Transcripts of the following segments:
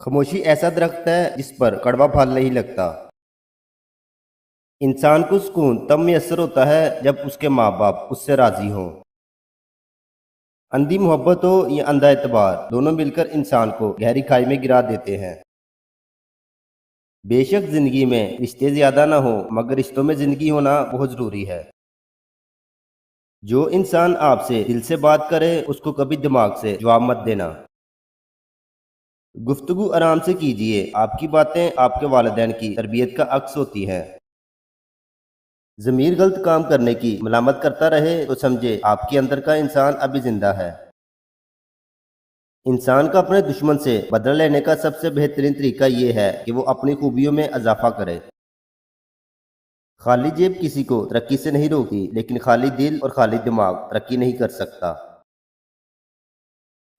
خاموشی ایسا درخت ہے جس پر کڑوا پھل نہیں لگتا۔ انسان کو سکون تب میسر ہوتا ہے جب اس کے ماں باپ اس سے راضی ہوں۔ اندھی محبت ہو یا اندھا اعتبار، دونوں مل کر انسان کو گہری کھائی میں گرا دیتے ہیں۔ بے شک زندگی میں رشتے زیادہ نہ ہوں، مگر رشتوں میں زندگی ہونا بہت ضروری ہے۔ جو انسان آپ سے دل سے بات کرے اس کو کبھی دماغ سے جواب مت دینا۔ گفتگو آرام سے کیجیے، آپ کی باتیں آپ کے والدین کی تربیت کا عکس ہوتی ہیں۔ ضمیر غلط کام کرنے کی ملامت کرتا رہے تو سمجھے آپ کے اندر کا انسان ابھی زندہ ہے۔ انسان کا اپنے دشمن سے بدلہ لینے کا سب سے بہترین طریقہ یہ ہے کہ وہ اپنی خوبیوں میں اضافہ کرے۔ خالی جیب کسی کو ترقی سے نہیں روکتی، لیکن خالی دل اور خالی دماغ ترقی نہیں کر سکتا۔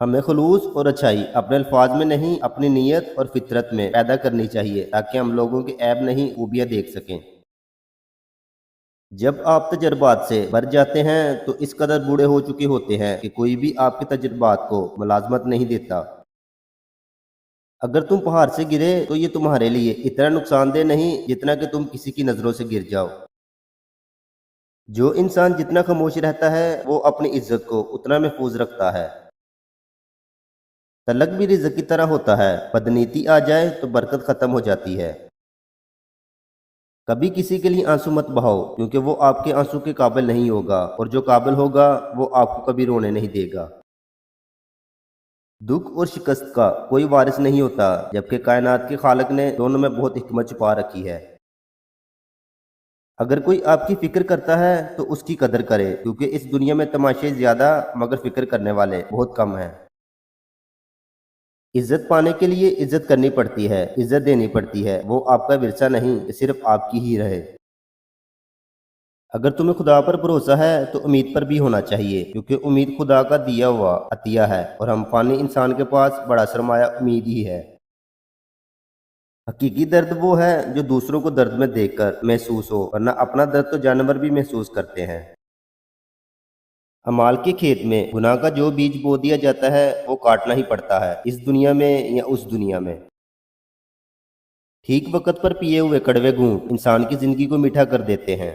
ہمیں خلوص اور اچھائی اپنے الفاظ میں نہیں، اپنی نیت اور فطرت میں پیدا کرنی چاہیے، تاکہ ہم لوگوں کے عیب نہیں خوبیاں دیکھ سکیں۔ جب آپ تجربات سے بھر جاتے ہیں تو اس قدر بوڑھے ہو چکے ہوتے ہیں کہ کوئی بھی آپ کے تجربات کو ملازمت نہیں دیتا۔ اگر تم پہاڑ سے گرے تو یہ تمہارے لیے اتنا نقصان دہ نہیں جتنا کہ تم کسی کی نظروں سے گر جاؤ۔ جو انسان جتنا خاموش رہتا ہے وہ اپنی عزت کو اتنا محفوظ رکھتا ہے۔ تلک بھی رزق کی طرح ہوتا ہے، بدنیتی آ جائے تو برکت ختم ہو جاتی ہے۔ کبھی کسی کے لیے آنسو مت بہاؤ، کیونکہ وہ آپ کے آنسو کے قابل نہیں ہوگا، اور جو قابل ہوگا وہ آپ کو کبھی رونے نہیں دے گا۔ دکھ اور شکست کا کوئی وارث نہیں ہوتا، جبکہ کائنات کے خالق نے دونوں میں بہت حکمت چھپا رکھی ہے۔ اگر کوئی آپ کی فکر کرتا ہے تو اس کی قدر کرے، کیونکہ اس دنیا میں تماشے زیادہ مگر فکر کرنے والے بہت کم ہیں۔ عزت پانے کے لیے عزت کرنی پڑتی ہے، عزت دینی پڑتی ہے، وہ آپ کا ورثہ نہیں کہ صرف آپ کی ہی رہے۔ اگر تمہیں خدا پر بھروسہ ہے تو امید پر بھی ہونا چاہیے، کیونکہ امید خدا کا دیا ہوا عطیہ ہے، اور ہم فانی انسان کے پاس بڑا سرمایہ امید ہی ہے۔ حقیقی درد وہ ہے جو دوسروں کو درد میں دیکھ کر محسوس ہو، ورنہ اپنا درد تو جانور بھی محسوس کرتے ہیں۔ اعمال کے کھیت میں گناہ کا جو بیج بو دیا جاتا ہے وہ کاٹنا ہی پڑتا ہے، اس دنیا میں یا اس دنیا میں۔ ٹھیک وقت پر پیے ہوئے کڑوے گھونٹ انسان کی زندگی کو میٹھا کر دیتے ہیں۔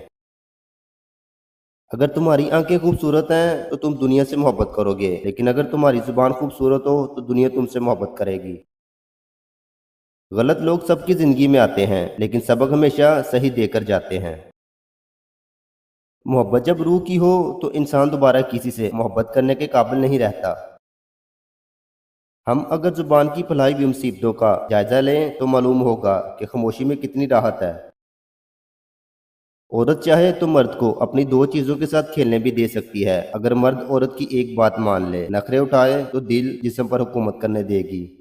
اگر تمہاری آنکھیں خوبصورت ہیں تو تم دنیا سے محبت کرو گے، لیکن اگر تمہاری زبان خوبصورت ہو تو دنیا تم سے محبت کرے گی۔ غلط لوگ سب کی زندگی میں آتے ہیں، لیکن سبق ہمیشہ صحیح دے کر جاتے ہیں۔ محبت جب روح کی ہو تو انسان دوبارہ کسی سے محبت کرنے کے قابل نہیں رہتا۔ ہم اگر زبان کی پھیلائی ہوئی مصیبتوں کا جائزہ لیں تو معلوم ہوگا کہ خاموشی میں کتنی راحت ہے۔ عورت چاہے تو مرد کو اپنی دو چیزوں کے ساتھ کھیلنے بھی دے سکتی ہے، اگر مرد عورت کی ایک بات مان لے، نخرے اٹھائے تو دل جسم پر حکومت کرنے دے گی۔